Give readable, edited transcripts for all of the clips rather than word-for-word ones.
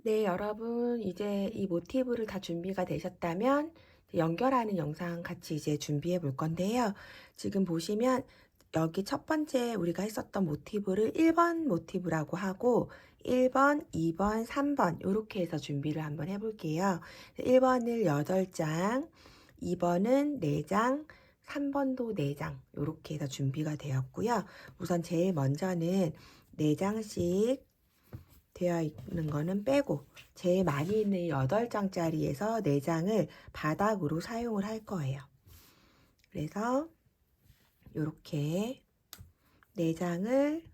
네, 여러분, 이제 이 모티브를 다 준비가 되셨다면 연결하는 영상 같이 이제 준비해 볼 건데요. 지금 보시면 여기 첫 번째 우리가 했었던 모티브를 1번 모티브라고 하고 1번, 2번, 3번 이렇게 해서 준비를 한번 해볼게요. 1번을 8장, 2번은 4장, 3번도 4장 이렇게 해서 준비가 되었고요. 우선 제일 먼저는 4장씩 되어 있는 거는 빼고 제일 많이 있는 8장짜리에서 4장을 바닥으로 사용을 할 거예요. 그래서 이렇게 4장을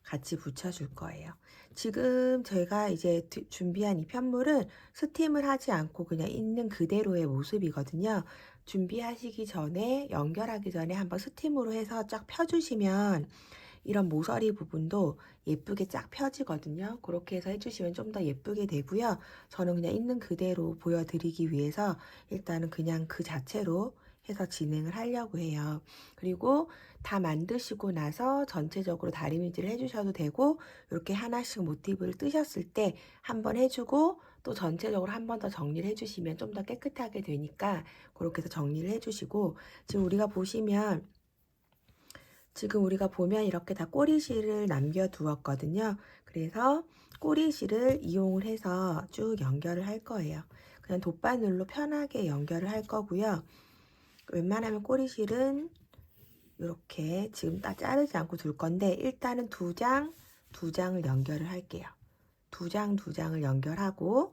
같이 붙여줄 거예요. 지금 제가 이제 준비한 이 편물은 스팀을 하지 않고 그냥 있는 그대로의 모습이거든요. 준비하시기 전에 연결하기 전에 한번 스팀으로 해서 쫙 펴주시면 이런 모서리 부분도 예쁘게 쫙 펴지거든요. 그렇게 해서 해주시면 좀 더 예쁘게 되고요. 저는 그냥 있는 그대로 보여드리기 위해서 일단은 그냥 그 자체로 해서 진행을 하려고 해요. 그리고 다 만드시고 나서 전체적으로 다리미질을 해주셔도 되고 이렇게 하나씩 모티브를 뜨셨을 때 한번 해주고 또 전체적으로 한 번 더 정리를 해주시면 좀 더 깨끗하게 되니까 그렇게 해서 정리를 해주시고 지금 우리가 보면 이렇게 다 꼬리실을 남겨두었거든요. 그래서 꼬리실을 이용을 해서 쭉 연결을 할 거예요. 그냥 돗바늘로 편하게 연결을 할 거고요. 웬만하면 꼬리실은 이렇게 지금 딱 자르지 않고 둘 건데 일단은 두 장을 연결을 할게요. 두 장을 연결하고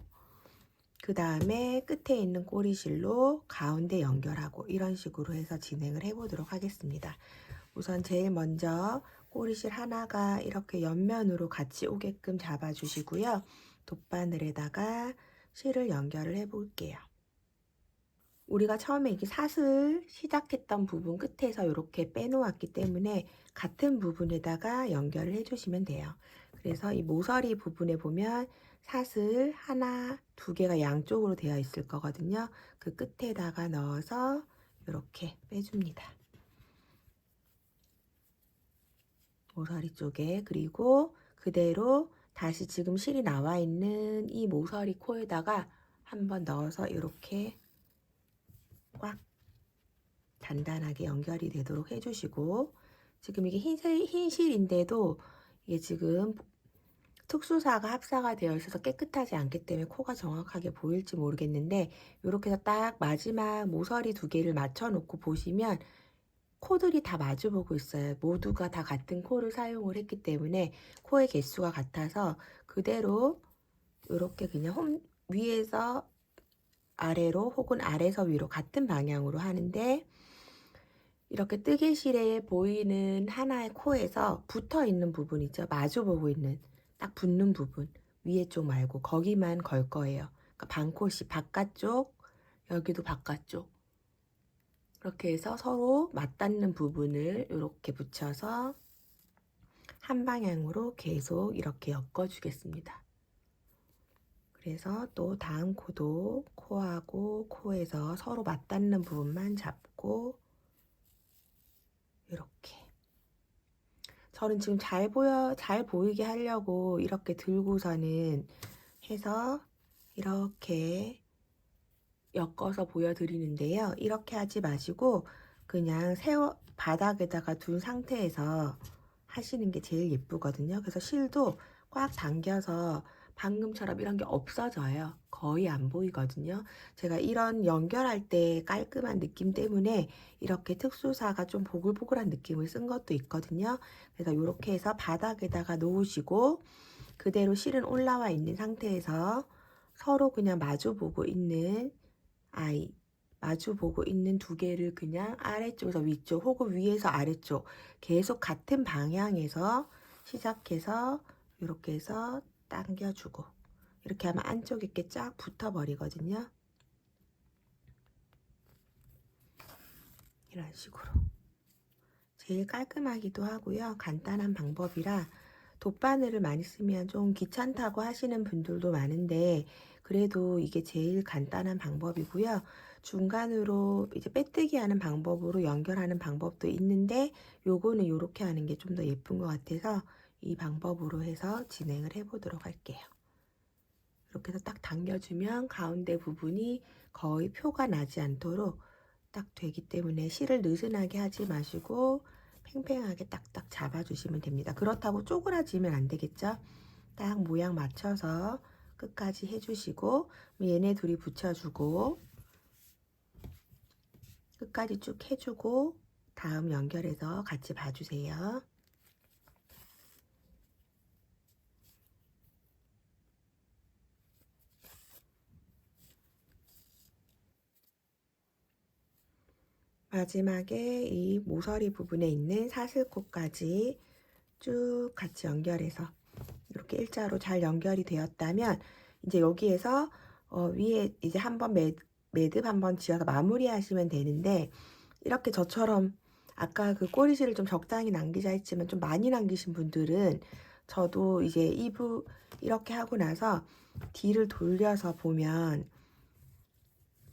그 다음에 끝에 있는 꼬리실로 가운데 연결하고 이런 식으로 해서 진행을 해보도록 하겠습니다. 우선 제일 먼저 꼬리실 하나가 이렇게 옆면으로 같이 오게끔 잡아주시고요. 돗바늘에다가 실을 연결을 해볼게요. 우리가 처음에 이게 사슬 시작했던 부분 끝에서 이렇게 빼놓았기 때문에 같은 부분에다가 연결을 해주시면 돼요. 그래서 이 모서리 부분에 보면 사슬 하나, 두 개가 양쪽으로 되어 있을 거거든요. 그 끝에다가 넣어서 이렇게 빼줍니다. 모서리 쪽에. 그리고 그대로 다시 지금 실이 나와 있는 이 모서리 코에다가 한번 넣어서 이렇게 꽉 단단하게 연결이 되도록 해주시고, 지금 이게 흰 실인데도 이게 지금 특수사가 합사가 되어 있어서 깨끗하지 않기 때문에 코가 정확하게 보일지 모르겠는데 이렇게 해서 딱 마지막 모서리 두 개를 맞춰 놓고 보시면 코들이 다 마주보고 있어요. 모두가 다 같은 코를 사용을 했기 때문에 코의 개수가 같아서 그대로 이렇게 그냥 위에서 아래로 혹은 아래서 위로 같은 방향으로 하는데, 이렇게 뜨개실에 보이는 하나의 코에서 붙어 있는 부분 있죠. 마주보고 있는 딱 붙는 부분 위에 쪽 말고 거기만 걸 거예요. 그러니까 반코씩 바깥쪽, 여기도 바깥쪽, 이렇게 해서 서로 맞닿는 부분을 이렇게 붙여서 한 방향으로 계속 이렇게 엮어 주겠습니다. 그래서 또 다음 코도 코하고 코에서 서로 맞닿는 부분만 잡고 이렇게. 저는 지금 잘 보이게 하려고 이렇게 들고서는 해서 이렇게 엮어서 보여드리는데요. 이렇게 하지 마시고 그냥 바닥에다가 둔 상태에서 하시는 게 제일 예쁘거든요. 그래서 실도 꽉 당겨서 방금처럼 이런 게 없어져요. 거의 안 보이거든요. 제가 이런 연결할 때 깔끔한 느낌 때문에 이렇게 특수사가 좀 보글보글한 느낌을 쓴 것도 있거든요. 그래서 이렇게 해서 바닥에다가 놓으시고 그대로 실은 올라와 있는 상태에서 서로 그냥 마주보고 있는 두 개를 그냥 아래쪽에서 위쪽 혹은 위에서 아래쪽 계속 같은 방향에서 시작해서 이렇게 해서 당겨주고 이렇게 하면 안쪽 있게 쫙 붙어버리거든요. 이런 식으로. 제일 깔끔하기도 하고요. 간단한 방법이라 돗바늘을 많이 쓰면 좀 귀찮다고 하시는 분들도 많은데 그래도 이게 제일 간단한 방법이고요. 중간으로 이제 빼뜨기 하는 방법으로 연결하는 방법도 있는데 요거는 요렇게 하는 게 좀 더 예쁜 것 같아서 이 방법으로 해서 진행을 해 보도록 할게요. 이렇게 해서 딱 당겨주면 가운데 부분이 거의 표가 나지 않도록 딱 되기 때문에 실을 느슨하게 하지 마시고 팽팽하게 딱딱 잡아주시면 됩니다. 그렇다고 쪼그라지면 안 되겠죠? 딱 모양 맞춰서 끝까지 해주시고 얘네 둘이 붙여주고 끝까지 쭉 해주고 다음 연결해서 같이 봐주세요. 마지막에 이 모서리 부분에 있는 사슬코까지 쭉 같이 연결해서 이렇게 일자로 잘 연결이 되었다면 이제 여기에서 위에 이제 한번 매듭 한번 지어서 마무리 하시면 되는데, 이렇게 저처럼 아까 그 꼬리실을 좀 적당히 남기자 했지만 좀 많이 남기신 분들은 저도 이제 이부 이렇게 하고 나서 뒤를 돌려서 보면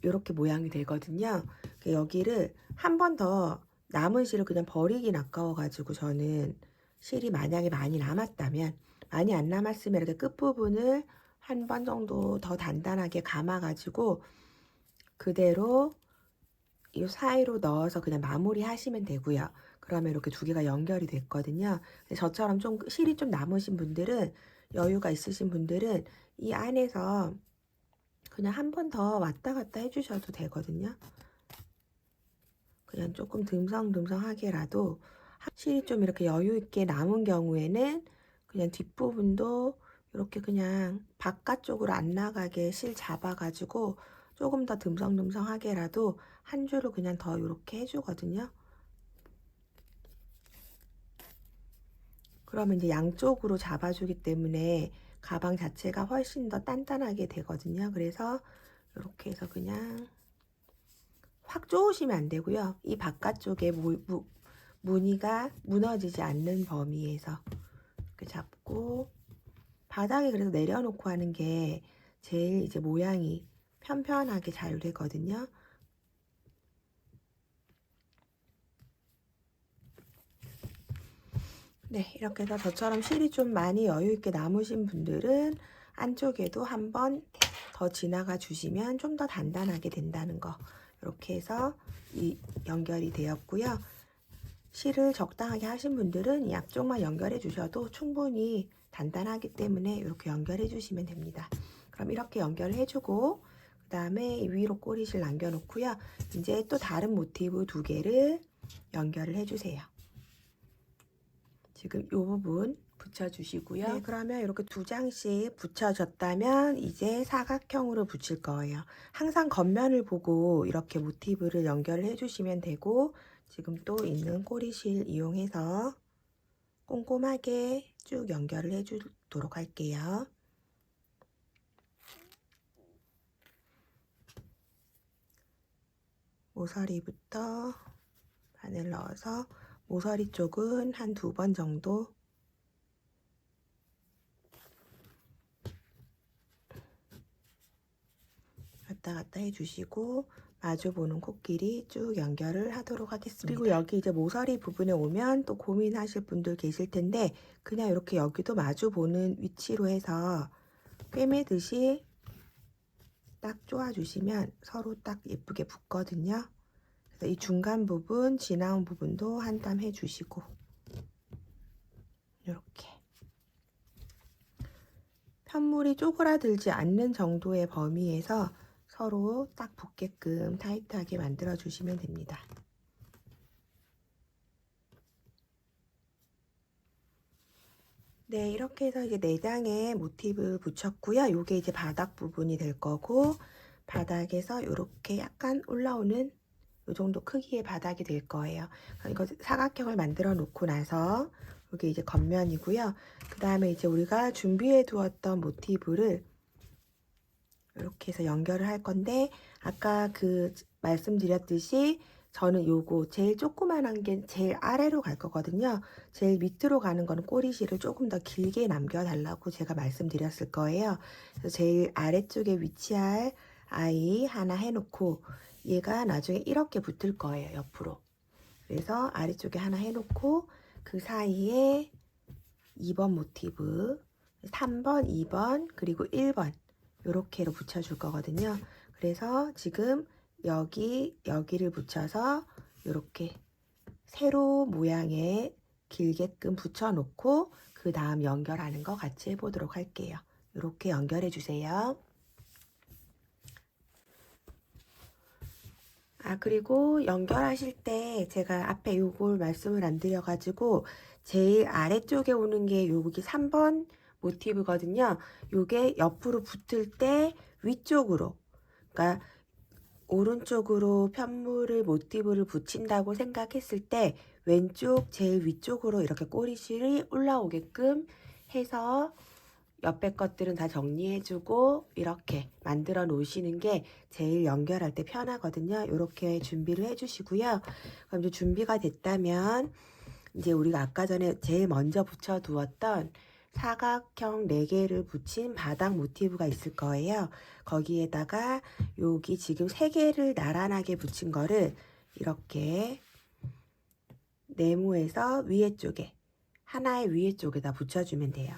이렇게 모양이 되거든요. 여기를 한 번 더 남은 실을 그냥 버리긴 아까워가지고 저는 실이 만약에 많이 남았다면, 많이 안 남았으면 이렇게 끝부분을 한 번 정도 더 단단하게 감아가지고 그대로 이 사이로 넣어서 그냥 마무리 하시면 되고요. 그러면 이렇게 두 개가 연결이 됐거든요. 저처럼 좀 실이 좀 남으신 분들은, 여유가 있으신 분들은 이 안에서 그냥 한 번 더 왔다 갔다 해주셔도 되거든요. 그냥 조금 듬성듬성하게라도, 실이 좀 이렇게 여유 있게 남은 경우에는 그냥 뒷부분도 이렇게 그냥 바깥쪽으로 안 나가게 실 잡아가지고 조금 더 듬성듬성하게라도 한 줄을 그냥 더 이렇게 해주거든요. 그러면 이제 양쪽으로 잡아주기 때문에 가방 자체가 훨씬 더 단단하게 되거든요. 그래서 이렇게 해서 그냥 확 조으시면 안 되고요. 이 바깥쪽에 무늬가 무너지지 않는 범위에서 이렇게 잡고, 바닥에 그래서 내려놓고 하는 게 제일 이제 모양이 편편하게 잘 되거든요. 네, 이렇게 해서 저처럼 실이 좀 많이 여유 있게 남으신 분들은 안쪽에도 한번 더 지나가 주시면 좀 더 단단하게 된다는 거, 이렇게 해서 이 연결이 되었고요. 실을 적당하게 하신 분들은 이 앞쪽만 연결해 주셔도 충분히 단단하기 때문에 이렇게 연결해 주시면 됩니다. 그럼 이렇게 연결을 해주고 그 다음에 위로 꼬리실 남겨 놓고요. 이제 또 다른 모티브 두 개를 연결을 해주세요. 지금 이 부분 붙여주시고요. 네, 그러면 이렇게 두 장씩 붙여졌다면 이제 사각형으로 붙일 거예요. 항상 겉면을 보고 이렇게 모티브를 연결을 해주시면 되고, 지금 또 있는 꼬리실 이용해서 꼼꼼하게 쭉 연결을 해주도록 할게요. 모서리부터 바늘 넣어서 모서리 쪽은 한 2번 정도 왔다 갔다 해주시고 마주보는 코끼리 쭉 연결을 하도록 하겠습니다. 그리고 여기 이제 모서리 부분에 오면 또 고민하실 분들 계실 텐데, 그냥 이렇게 여기도 마주보는 위치로 해서 꿰매듯이 딱 조아주시면 서로 딱 예쁘게 붙거든요. 그래서 이 중간 부분, 지나온 부분도 한 땀 해주시고 이렇게 편물이 쪼그라들지 않는 정도의 범위에서 서로 딱 붙게끔 타이트하게 만들어 주시면 됩니다. 네, 이렇게 해서 이제 내장에 모티브 붙였고요. 요게 이제 바닥 부분이 될 거고, 바닥에서 이렇게 약간 올라오는 요 정도 크기의 바닥이 될 거예요. 이거 사각형을 만들어 놓고 나서 이게 이제 겉면이고요. 그 다음에 이제 우리가 준비해 두었던 모티브를 이렇게 해서 연결을 할 건데, 아까 그 말씀드렸듯이 저는 요거 제일 조그만한 게 제일 아래로 갈 거거든요. 제일 밑으로 가는 거는 꼬리실을 조금 더 길게 남겨 달라고 제가 말씀드렸을 거예요. 그래서 제일 아래쪽에 위치할 아이 하나 해놓고 얘가 나중에 이렇게 붙을 거예요, 옆으로. 그래서 아래쪽에 하나 해놓고 그 사이에 2번 모티브, 3번, 2번, 그리고 1번 요렇게로 붙여줄 거거든요. 그래서 지금 여기를 붙여서 요렇게 세로 모양의 길게끔 붙여놓고 그 다음 연결하는 거 같이 해보도록 할게요. 이렇게 연결해 주세요. 그리고 연결하실 때 제가 앞에 요걸 말씀을 안 드려가지고 제일 아래쪽에 오는 게 여기 3번 모티브거든요. 요게 옆으로 붙을 때 위쪽으로, 그러니까 오른쪽으로 편물을 모티브를 붙인다고 생각했을 때 왼쪽 제일 위쪽으로 이렇게 꼬리실이 올라오게끔 해서 옆에 것들은 다 정리해주고 이렇게 만들어 놓으시는 게 제일 연결할 때 편하거든요. 이렇게 준비를 해주시고요. 그럼 이제 준비가 됐다면 이제 우리가 아까 전에 제일 먼저 붙여두었던 사각형 4개를 붙인 바닥 모티브가 있을 거예요. 거기에다가 여기 지금 3개를 나란하게 붙인 거를 이렇게 네모에서 위에 쪽에 하나의 위에 쪽에다 붙여주면 돼요.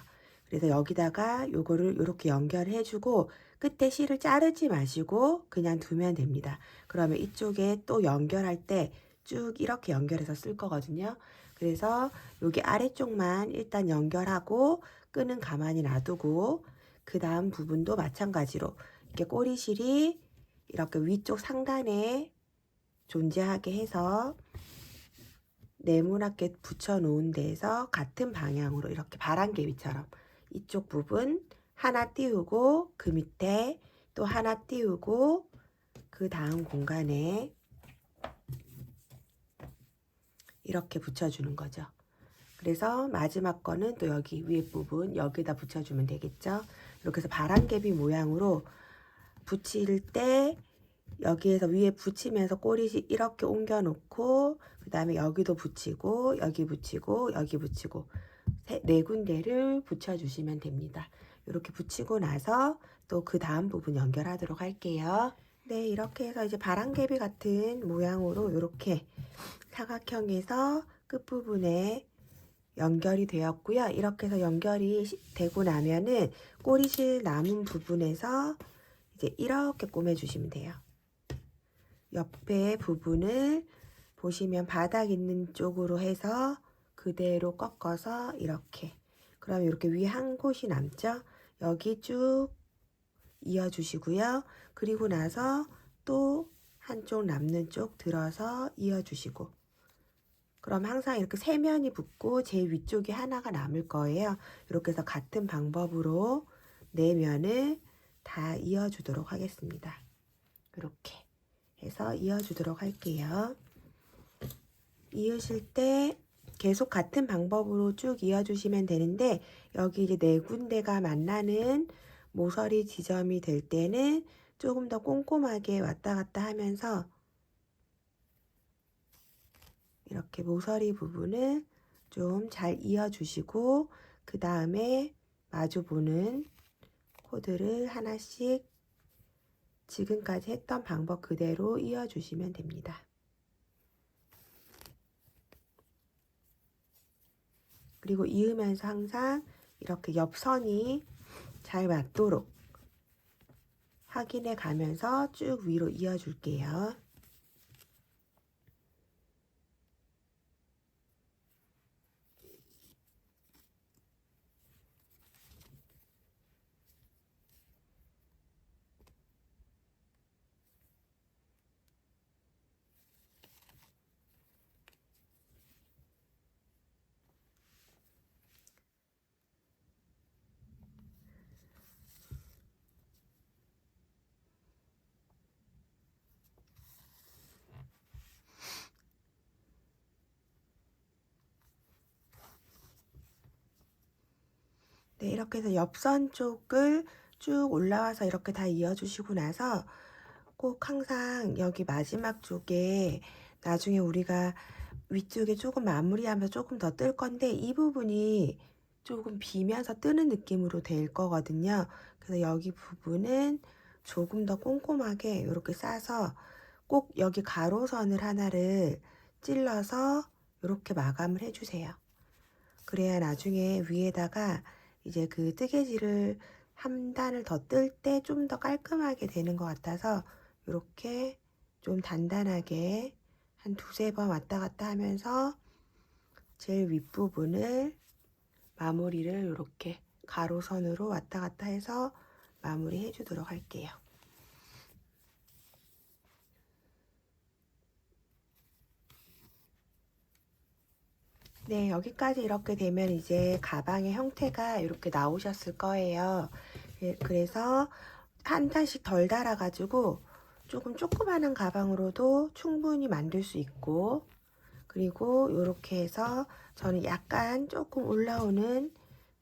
그래서 여기다가 요거를 이렇게 연결해 주고 끝에 실을 자르지 마시고 그냥 두면 됩니다. 그러면 이쪽에 또 연결할 때 쭉 이렇게 연결해서 쓸 거거든요. 그래서 여기 아래쪽만 일단 연결하고 끈은 가만히 놔두고 그 다음 부분도 마찬가지로 이렇게 꼬리실이 이렇게 위쪽 상단에 존재하게 해서 네모나게 붙여 놓은 데에서 같은 방향으로 이렇게 바람개비처럼 이쪽 부분 하나 띄우고 그 밑에 또 하나 띄우고 그 다음 공간에 이렇게 붙여주는 거죠. 그래서 마지막 거는 또 여기 위에 부분 여기다 붙여주면 되겠죠. 이렇게 해서 바람개비 모양으로 붙일 때 여기에서 위에 붙이면서 꼬리씩 이렇게 옮겨 놓고 그 다음에 여기도 붙이고 여기 붙이고 여기 붙이고 네 군데를 붙여 주시면 됩니다. 이렇게 붙이고 나서 또 그 다음 부분 연결하도록 할게요. 네, 이렇게 해서 이제 바람개비 같은 모양으로 이렇게 사각형에서 끝부분에 연결이 되었고요. 이렇게 해서 연결이 되고 나면은 꼬리실 남은 부분에서 이제 이렇게 꼬매 주시면 돼요. 옆에 부분을 보시면 바닥 있는 쪽으로 해서 그대로 꺾어서 이렇게, 그럼 이렇게 위에 한 곳이 남죠. 여기 쭉 이어 주시고요. 그리고 나서 또 한쪽 남는 쪽 들어서 이어 주시고, 그럼 항상 이렇게 세 면이 붙고 제일 위쪽에 하나가 남을 거예요. 이렇게 해서 같은 방법으로 네 면을 다 이어 주도록 하겠습니다. 이렇게 해서 이어 주도록 할게요. 이으실 때 계속 같은 방법으로 쭉 이어 주시면 되는데, 여기 이제 네 군데가 만나는 모서리 지점이 될 때는 조금 더 꼼꼼하게 왔다 갔다 하면서 이렇게 모서리 부분을 좀 잘 이어 주시고 그 다음에 마주 보는 코드를 하나씩 지금까지 했던 방법 그대로 이어 주시면 됩니다. 그리고 이으면서 항상 이렇게 옆선이 잘 맞도록 확인해 가면서 쭉 위로 이어 줄게요. 네, 이렇게 해서 옆선 쪽을 쭉 올라와서 이렇게 다 이어주시고 나서 꼭 항상 여기 마지막 쪽에 나중에 우리가 위쪽에 조금 마무리하면서 조금 더 뜰 건데 이 부분이 조금 비면서 뜨는 느낌으로 될 거거든요. 그래서 여기 부분은 조금 더 꼼꼼하게 이렇게 싸서 꼭 여기 가로선을 하나를 찔러서 이렇게 마감을 해주세요. 그래야 나중에 위에다가 이제 그 뜨개질을 한 단을 더 뜰 때 좀 더 깔끔하게 되는 것 같아서 이렇게 좀 단단하게 한 두세 번 왔다 갔다 하면서 제일 윗부분을 마무리를 이렇게 가로선으로 왔다 갔다 해서 마무리 해주도록 할게요. 네, 여기까지 이렇게 되면 이제 가방의 형태가 이렇게 나오셨을 거예요. 그래서 한 단씩 덜 달아가지고 조금 조그마한 가방으로도 충분히 만들 수 있고, 그리고 이렇게 해서 저는 약간 조금 올라오는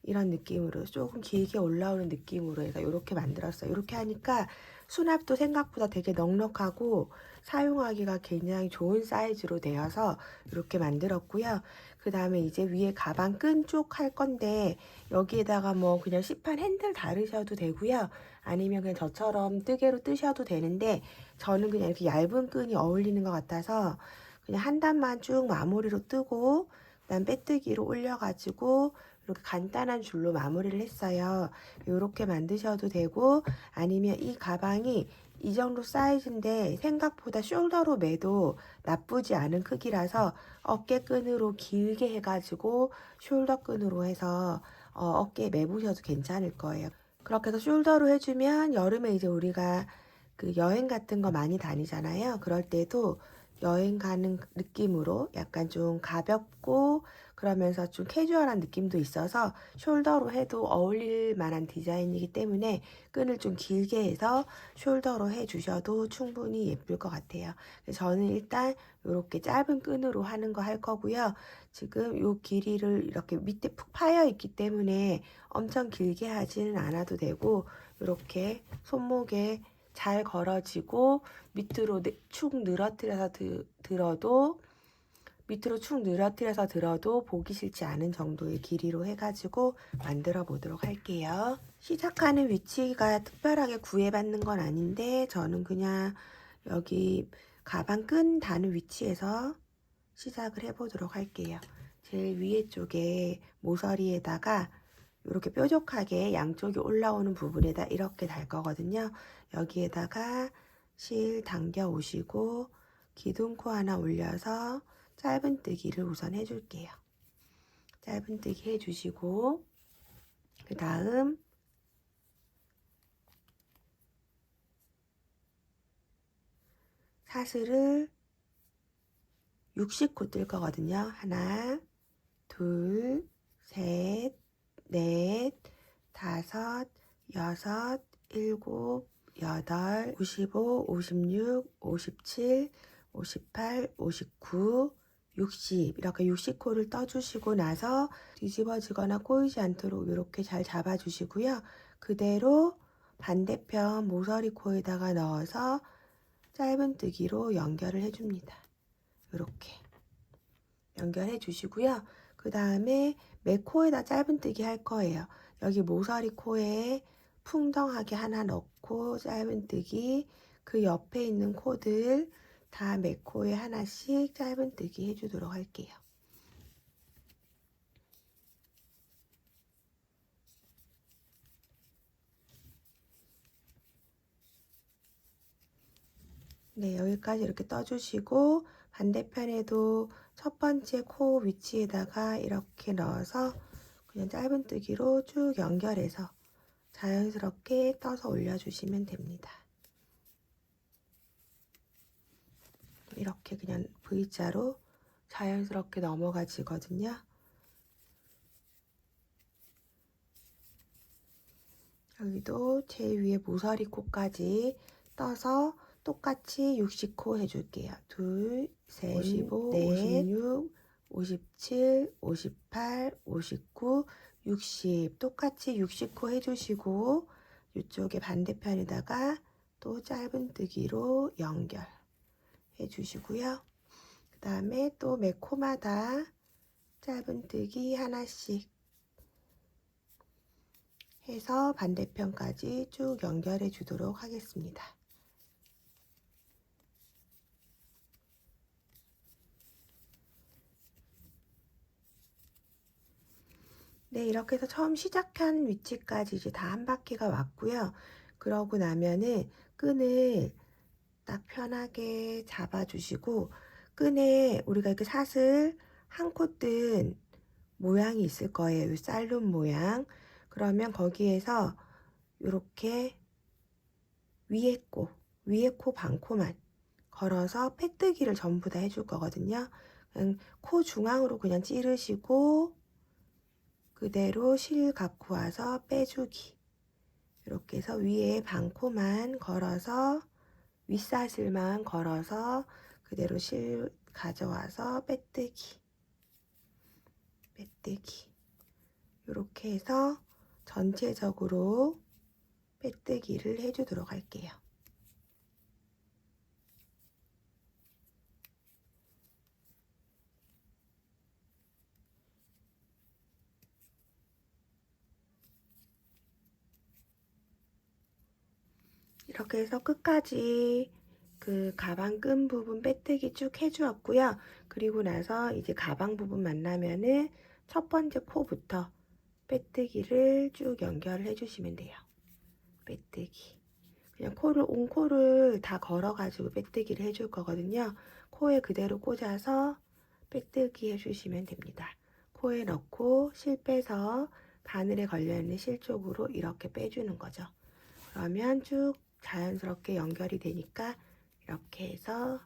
이런 느낌으로, 조금 길게 올라오는 느낌으로 해서 이렇게 만들었어요. 이렇게 하니까 수납도 생각보다 되게 넉넉하고 사용하기가 굉장히 좋은 사이즈로 되어서 이렇게 만들었고요. 그 다음에 이제 위에 가방 끈 쪽 할 건데 여기에다가 뭐 그냥 시판 핸들 달으셔도 되고요. 아니면 그냥 저처럼 뜨개로 뜨셔도 되는데 저는 그냥 이렇게 얇은 끈이 어울리는 것 같아서 그냥 한 단만 쭉 마무리로 뜨고 그다음 빼뜨기로 올려가지고 이렇게 간단한 줄로 마무리를 했어요. 이렇게 만드셔도 되고 아니면 이 가방이 이 정도 사이즈인데 생각보다 숄더로 매도 나쁘지 않은 크기라서 어깨끈으로 길게 해가지고 숄더 끈으로 해서 어깨에 매보셔도 괜찮을 거예요. 그렇게 해서 숄더로 해주면 여름에 이제 우리가 그 여행 같은 거 많이 다니잖아요. 그럴 때도 여행 가는 느낌으로 약간 좀 가볍고 그러면서 좀 캐주얼한 느낌도 있어서 숄더로 해도 어울릴 만한 디자인이기 때문에 끈을 좀 길게 해서 숄더로 해주셔도 충분히 예쁠 것 같아요. 저는 일단 이렇게 짧은 끈으로 하는 거 할 거고요. 지금 이 길이를 이렇게 밑에 푹 파여 있기 때문에 엄청 길게 하지는 않아도 되고 이렇게 손목에 잘 걸어지고 밑으로 축 늘어뜨려서 들어도 밑으로 축 늘어뜨려서 들어도 보기 싫지 않은 정도의 길이로 해가지고 만들어 보도록 할게요. 시작하는 위치가 특별하게 구애받는 건 아닌데 저는 그냥 여기 가방 끈 다는 위치에서 시작을 해보도록 할게요. 제일 위에 쪽에 모서리에다가 이렇게 뾰족하게 양쪽이 올라오는 부분에다 이렇게 달 거거든요. 여기에다가 실 당겨 오시고 기둥코 하나 올려서 짧은뜨기를 우선 해줄게요. 짧은뜨기 해주시고 그 다음 사슬을 60코 뜰 거거든요. 하나, 둘, 셋, 넷, 다섯, 여섯, 일곱, 여덟, 55, 56, 57, 58, 59, 60 이렇게 60코를 떠주시고 나서 뒤집어지거나 꼬이지 않도록 이렇게 잘 잡아주시고요. 그대로 반대편 모서리 코에다가 넣어서 짧은뜨기로 연결을 해줍니다. 이렇게 연결해 주시고요. 그 다음에 매 코에다 짧은뜨기 할 거예요. 여기 모서리 코에 풍덩하게 하나 넣고 짧은뜨기, 그 옆에 있는 코들 다 매 코에 하나씩 짧은뜨기 해주도록 할게요. 네, 여기까지 이렇게 떠주시고 반대편에도 첫 번째 코 위치에다가 이렇게 넣어서 그냥 짧은뜨기로 쭉 연결해서 자연스럽게 떠서 올려주시면 됩니다. 이렇게 그냥 V자로 자연스럽게 넘어가지거든요. 여기도 제일 위에 모서리 코까지 떠서 똑같이 60코 해줄게요. 둘, 셋, 55, 넷, 56, 57, 58, 59, 60 똑같이 60코 해주시고 이쪽에 반대편에다가 또 짧은뜨기로 연결 해주시고요. 그 다음에 또 매 코마다 짧은뜨기 하나씩 해서 반대편까지 쭉 연결해 주도록 하겠습니다. 네, 이렇게 해서 처음 시작한 위치까지 이제 다 한 바퀴가 왔고요. 그러고 나면은 끈을 딱 편하게 잡아주시고, 끈에 우리가 이렇게 사슬 한 코 뜬 모양이 있을 거예요. 이 쌀룸 모양. 그러면 거기에서 이렇게 위에 코 반 코만 걸어서 빼뜨기를 전부 다 해줄 거거든요. 코 중앙으로 그냥 찌르시고 그대로 실 갖고 와서 빼주기. 이렇게 해서 위에 반 코만 걸어서 윗사슬만 걸어서 그대로 실 가져와서 빼뜨기. 이렇게 해서 전체적으로 빼뜨기를 해주도록 할게요. 이렇게 해서 끝까지 그 가방 끈 부분 빼뜨기 쭉 해주었고요. 그리고 나서 이제 가방 부분 만나면은 첫 번째 코부터 빼뜨기를 쭉 연결을 해주시면 돼요. 빼뜨기. 그냥 온 코를 다 걸어가지고 빼뜨기를 해줄 거거든요. 코에 그대로 꽂아서 빼뜨기 해주시면 됩니다. 코에 넣고 실 빼서 바늘에 걸려있는 실 쪽으로 이렇게 빼주는 거죠. 그러면 쭉 자연스럽게 연결이 되니까 이렇게 해서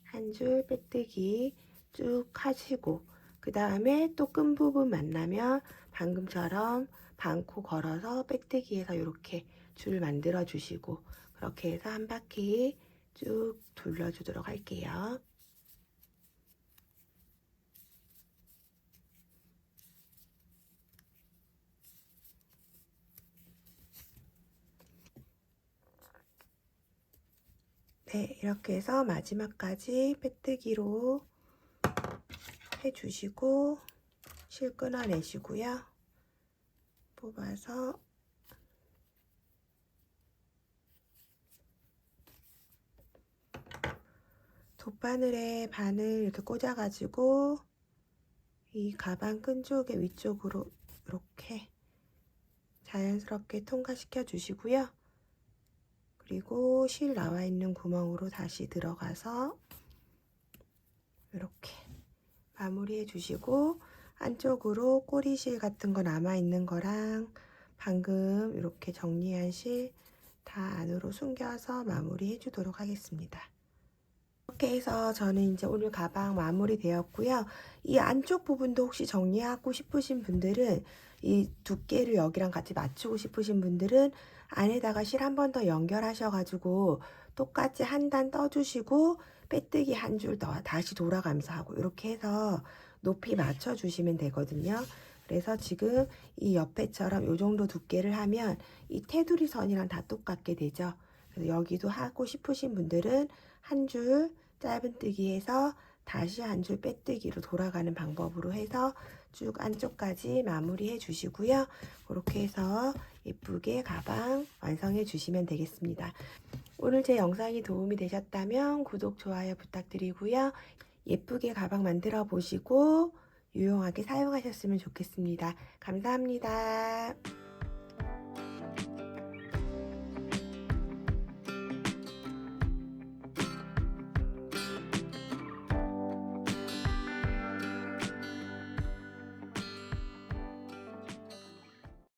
한 줄 빼뜨기 쭉 하시고, 그 다음에 또 끈 부분 만나면 방금처럼 반코 걸어서 빼뜨기해서 이렇게 줄 만들어 주시고, 그렇게 해서 한 바퀴 쭉 돌려주도록 할게요. 네, 이렇게 해서 마지막까지 빼뜨기로 해주시고 실 끊어내시고요. 뽑아서 돗바늘에 바늘 이렇게 꽂아가지고 이 가방 끈 쪽에 위쪽으로 이렇게 자연스럽게 통과시켜 주시고요. 그리고 실 나와 있는 구멍으로 다시 들어가서 이렇게 마무리해 주시고, 안쪽으로 꼬리실 같은 거 남아 있는 거랑 방금 이렇게 정리한 실 다 안으로 숨겨서 마무리해 주도록 하겠습니다. 이렇게 해서 저는 이제 오늘 가방 마무리 되었고요. 이 안쪽 부분도 혹시 정리하고 싶으신 분들은, 이 두께를 여기랑 같이 맞추고 싶으신 분들은 안에다가 실 한 번 더 연결하셔가지고 똑같이 한 단 떠주시고 빼뜨기 한 줄 더 다시 돌아가면서 하고 이렇게 해서 높이 맞춰주시면 되거든요. 그래서 지금 이 옆에처럼 이 정도 두께를 하면 이 테두리 선이랑 다 똑같게 되죠. 그래서 여기도 하고 싶으신 분들은 한 줄 짧은뜨기 해서 다시 한 줄 빼뜨기로 돌아가는 방법으로 해서 쭉 안쪽까지 마무리해 주시고요. 그렇게 해서 예쁘게 가방 완성해 주시면 되겠습니다. 오늘 제 영상이 도움이 되셨다면 구독, 좋아요 부탁드리고요. 예쁘게 가방 만들어 보시고 유용하게 사용하셨으면 좋겠습니다. 감사합니다.